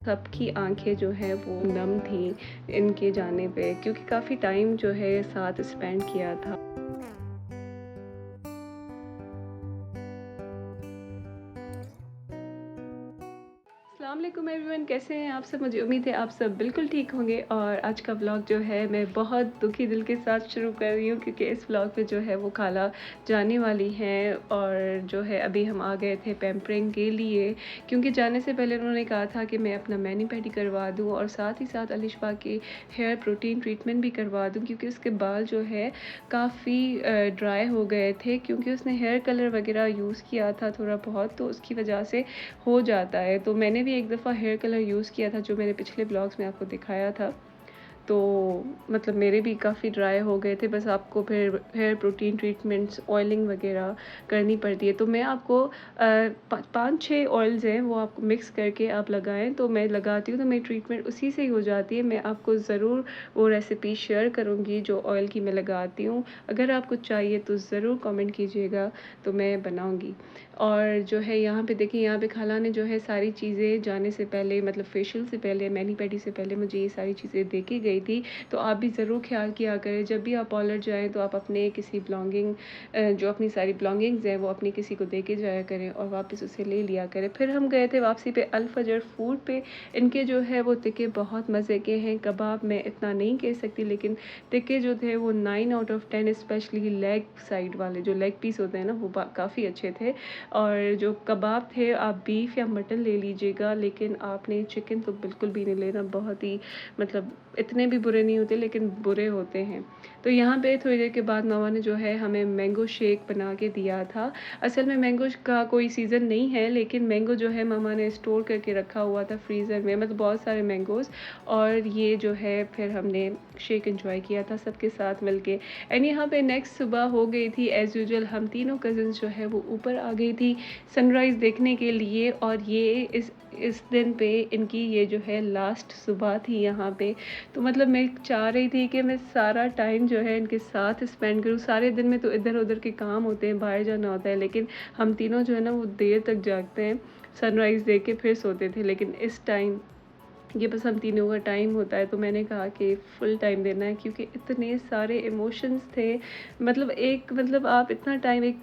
सबकी आँखें जो हैं वो नम थीं इनके जाने पे, क्योंकि काफ़ी टाइम जो है साथ स्पेंड किया था। अस्सलाम वालेकुम एवरीवन, कैसे हैं आप सब? मुझे उम्मीद है आप सब बिल्कुल ठीक होंगे। और आज का व्लॉग जो है मैं बहुत दुखी दिल के साथ शुरू कर रही हूँ, क्योंकि इस व्लॉग में जो है वो खाला जाने वाली हैं। और जो है अभी हम आ गए थे पैम्परिंग के लिए, क्योंकि जाने से पहले उन्होंने कहा था कि मैं अपना मैनी पेडी करवा दूँ और साथ ही साथ अलिशबा के हेयर प्रोटीन ट्रीटमेंट भी करवा दूँ, क्योंकि उसके बाल जो है काफ़ी ड्राई हो गए थे, क्योंकि उसने हेयर कलर वगैरह यूज़ किया था थोड़ा बहुत, तो उसकी वजह से हो जाता है। तो मैंने भी एक दफ़ा हेयर कलर यूज़ किया था, जो मैंने पिछले ब्लॉग्स में आपको दिखाया था। तो मतलब मेरे भी काफ़ी ड्राई हो गए थे, बस आपको फिर हेयर प्रोटीन ट्रीटमेंट्स, ऑयलिंग वगैरह करनी पड़ती है। तो मैं आपको 5-6 ऑयल्स हैं, वो आपको मिक्स करके आप लगाएँ, तो मैं लगाती हूँ तो मेरी ट्रीटमेंट उसी से ही हो जाती है। मैं आपको ज़रूर वो रेसिपी शेयर करूँगी जो ऑयल की मैं लगाती हूँ। अगर आपको चाहिए तो ज़रूर कमेंट कीजिएगा, तो मैं बनाऊँगी। और जो है यहाँ पे देखिए, यहाँ पे खाला ने जो है सारी चीज़ें जाने से पहले, मतलब फेशियल से पहले, मैनी-पेडी से पहले मुझे ये सारी चीज़ें दे के गई थी। तो आप भी ज़रूर ख़्याल किया करें, जब भी आप पार्लर जाएँ तो आप अपने किसी जो अपनी सारी बिलॉन्गिंग्स हैं वो अपनी किसी को दे के जाया करें और वापस उसे ले लिया करें। फिर हम गए थे वापसी पे अल फजर फूड पे। इनके जो है वो टिक्के बहुत मज़े के हैं। कबाब मैं इतना नहीं कह सकती, लेकिन टिक्के जो थे वो 9 out of 10, specially leg side वाले जो लेग पीस होते हैं ना, वो काफ़ी अच्छे थे। और जो कबाब थे, आप बीफ या मटन ले लीजिएगा, लेकिन आपने चिकन तो बिल्कुल भी नहीं लेना। बहुत ही मतलब इतने भी बुरे नहीं होते, लेकिन बुरे होते हैं। तो यहाँ पे थोड़ी देर के बाद मामा ने जो है हमें मैंगो शेक बना के दिया था। असल में मैंगो का कोई सीज़न नहीं है, लेकिन मैंगो जो है मामा ने स्टोर करके रखा हुआ था फ्रीज़र में, मतलब बहुत सारे मैंगोज़। और ये जो है फिर हमने शेक एन्जॉय किया था सबके साथ मिलके। एंड यहाँ पे नेक्स्ट सुबह हो गई थी एज़ यूजुअल, हम तीनों कज़िन्स जो है वो ऊपर आ गई थी सनराइज़ देखने के लिए। और ये इस दिन पे इनकी ये जो है लास्ट सुबह थी यहाँ पे। तो मतलब मैं चाह रही थी कि मैं सारा टाइम जो है इनके साथ स्पेंड करूँ। सारे दिन में तो इधर-उधर के काम होते हैं, बाहर जाना होता है, लेकिन हम तीनों जो है ना वो देर तक जागते हैं, सनराइज़ देख के फिर सोते थे। लेकिन इस टाइम ये बस हम तीनों का टाइम होता है, तो मैंने कहा कि फुल टाइम देना है, क्योंकि इतने सारे इमोशंस थे। मतलब आप इतना टाइम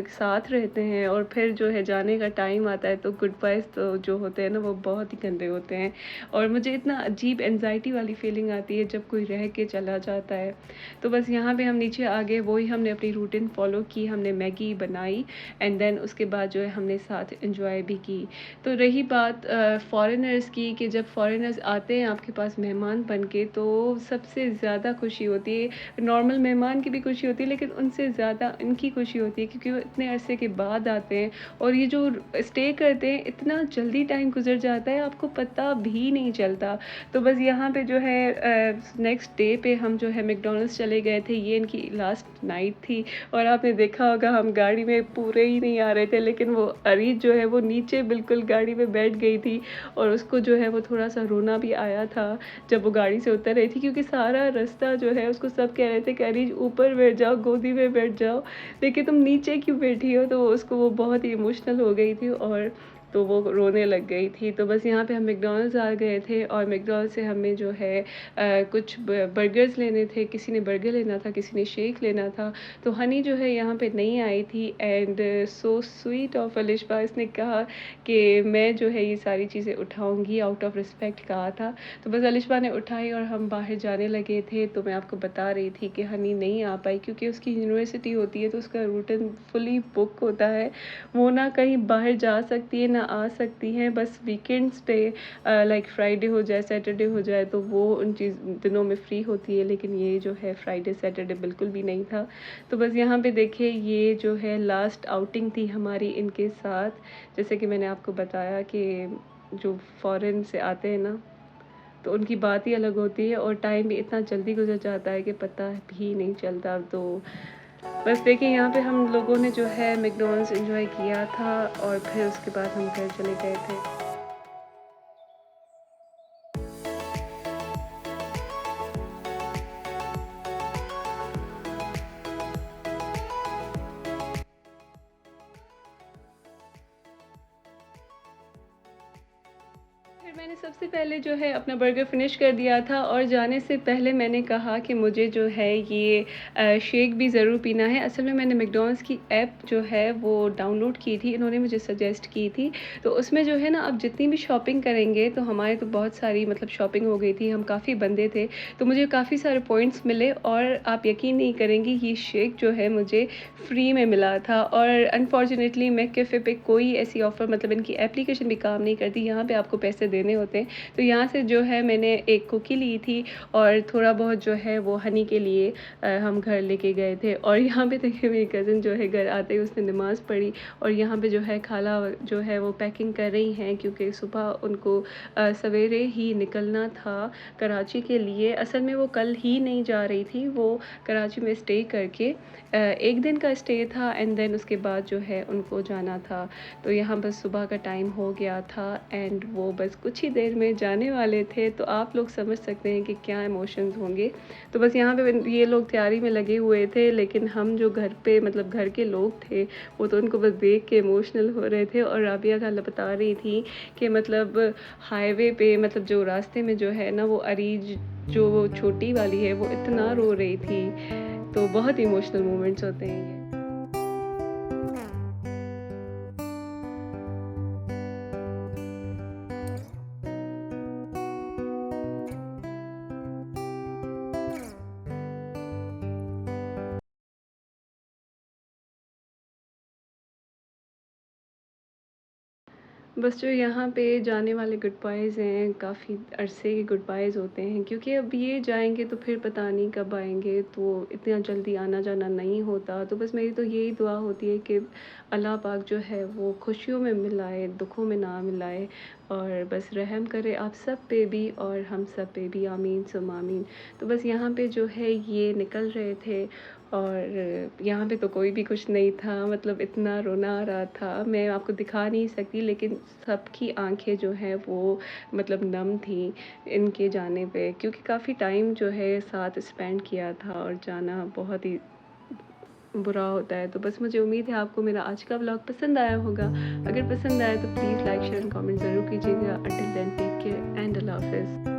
साथ रहते हैं और फिर जो है जाने का टाइम आता है, तो गुड बाइज़ तो जो होते हैं ना वो बहुत ही गंदे होते हैं। और मुझे इतना अजीब एंग्ज़ायटी वाली फीलिंग आती है जब कोई रह के चला जाता है। तो बस यहाँ पे हम नीचे आ गए, वही हमने अपनी रूटीन फ़ॉलो की, हमने मैगी बनाई एंड देन उसके बाद जो है हमने साथ एन्जॉय भी की। तो रही बात फ़ॉरेनर्स की, कि जब फ़ॉरेनर्स आते हैं आपके पास मेहमान बन के, तो सबसे ज़्यादा खुशी होती है। नॉर्मल मेहमान की भी खुशी होती है, लेकिन उनसे ज़्यादा इनकी खुशी होती है, क्योंकि वो इतने अरसे के बाद आते हैं और ये जो स्टे करते हैं, इतना जल्दी टाइम गुज़र जाता है, आपको पता भी नहीं चलता। तो बस यहाँ पे जो है नेक्स्ट डे पे हम जो है मैकडॉनल्ड्स चले गए थे। ये इनकी लास्ट नाइट थी और आपने देखा होगा हम गाड़ी में पूरे ही नहीं आ रहे थे, लेकिन वो अरीज जो है वो नीचे बिल्कुल गाड़ी में बैठ गई थी और उसको जो है वो थोड़ा-सा रोना भी आया था जब वो गाड़ी से उतर रही थी, क्योंकि सारा रास्ता जो है उसको सब कह रहे थे कि अरीज ऊपर बैठ जाओ, गोदी में बैठ जाओ, लेकिन तुम नीचे क्यों बैठी हो? तो उसको वो बहुत ही इमोशनल हो गई थी और तो वो रोने लग गई थी। तो बस यहाँ पे हम मैकडॉनल्ड्स आ गए थे और मैकडॉनल्ड्स से हमें जो है कुछ बर्गर्स लेने थे। किसी ने बर्गर लेना था, किसी ने शेक लेना था। तो हनी जो है यहाँ पे नहीं आई थी and so sweet of Alishba, इसने कहा कि मैं जो है ये सारी चीज़ें उठाऊँगी, आउट ऑफ रिस्पेक्ट कहा था। तो बस अलिशबा ने उठाई और हम बाहर जाने लगे थे। तो मैं आपको बता रही थी कि हनी नहीं आ पाई, क्योंकि उसकी यूनिवर्सिटी होती है, तो उसका रूटीन फुली बुक होता है। वो ना कहीं बाहर जा सकती है, ना आ सकती हैं। बस वीकेंड्स पे लाइक फ्राइडे हो जाए, सैटरडे हो जाए, तो वो उन दिनों में फ्री होती है, लेकिन ये जो है फ्राइडे सैटरडे बिल्कुल भी नहीं था। तो बस यहाँ पे देखिए, ये जो है लास्ट आउटिंग थी हमारी इनके साथ। जैसे कि मैंने आपको बताया कि जो फ़ॉरेन से आते हैं ना, तो उनकी बात ही अलग होती है और टाइम भी इतना जल्दी गुज़र जाता है कि पता भी नहीं चलता। तो बस देखिए, यहाँ पे हम लोगों ने जो है मैकडॉनल्ड्स एन्जॉय किया था और फिर उसके बाद हम घर चले गए थे। फिर मैंने सबसे सबसे पहले जो है अपना बर्गर फ़िनिश कर दिया था और जाने से पहले मैंने कहा कि मुझे जो है ये शेक भी ज़रूर पीना है। असल में मैंने मैकडॉनल्ड्स की ऐप जो है वो डाउनलोड की थी, इन्होंने मुझे सजेस्ट की थी। तो उसमें जो है ना अब जितनी भी शॉपिंग करेंगे तो हमारे तो बहुत सारी मतलब शॉपिंग हो गई थी, हम काफ़ी बंदे थे। तो मुझे काफ़ी सारे पॉइंट्स मिले और आप यकीन नहीं करेंगी ये शेक जो है मुझे फ्री में मिला था और अनफॉर्चुनेटली मैककैफ़े पे कोई ऐसी ऑफ़र मतलब इनकी एप्लीकेशन भी काम नहीं करती, यहाँ पे आपको पैसे देने होते हैं। तो यहाँ से जो है मैंने एक कुकी ली थी और थोड़ा बहुत जो है वो हनी के लिए हम घर लेके गए थे और यहाँ पे देखिए मेरी कज़िन जो है घर आते ही उसने नमाज़ पढ़ी और यहाँ पे जो है खाला जो है वो पैकिंग कर रही हैं क्योंकि सुबह उनको सवेरे ही निकलना था कराची के लिए। असल में वो कल ही नहीं जा रही थी, वो कराची में स्टे करके एक दिन का स्टे था एंड देन उसके बाद जो है उनको जाना था। तो यहाँ बस सुबह का टाइम हो गया था एंड वो बस कुछ ही देर में जाने वाले थे, तो आप लोग समझ सकते हैं कि क्या इमोशंस होंगे। तो बस यहाँ पे ये लोग तैयारी में लगे हुए थे, लेकिन हम जो घर पे मतलब घर के लोग थे वो तो उनको बस देख के इमोशनल हो रहे थे और राबिया खाला बता रही थी कि मतलब हाईवे पे मतलब जो रास्ते में जो है ना वो अरीज जो वो छोटी वाली है वो इतना रो रही थी। तो बहुत इमोशनल मोमेंट्स होते हैं ये। बस जो यहाँ पे जाने वाले गुड बायज़ हैं, काफ़ी अरसे के गुड बायज़ होते हैं क्योंकि अब ये जाएँगे तो फिर पता नहीं कब आएँगे, तो इतना जल्दी आना-जाना नहीं होता। तो बस मेरी तो यही दुआ होती है कि अल्लाह पाक जो है वो खुशियों में मिलाए, दुखों में ना मिलाए और बस रहम करे आप सब पे भी और हम सब पे भी, आमीन सुम्मा आमीन। तो बस यहाँ पे जो है ये निकल रहे थे और यहाँ पे तो कोई भी कुछ नहीं था, मतलब इतना रोना आ रहा था, मैं आपको दिखा नहीं सकती लेकिन सबकी आँखें जो हैं वो मतलब नम थी इनके जाने पे क्योंकि काफ़ी टाइम जो है साथ स्पेंड किया था और जाना बहुत ही बुरा होता है। तो बस मुझे उम्मीद है आपको मेरा आज का व्लॉग पसंद आया होगा। अगर पसंद आया तो please like, share and comment ज़रूर कीजिएगा। Until then take care and अल्लाह हाफ़िज़।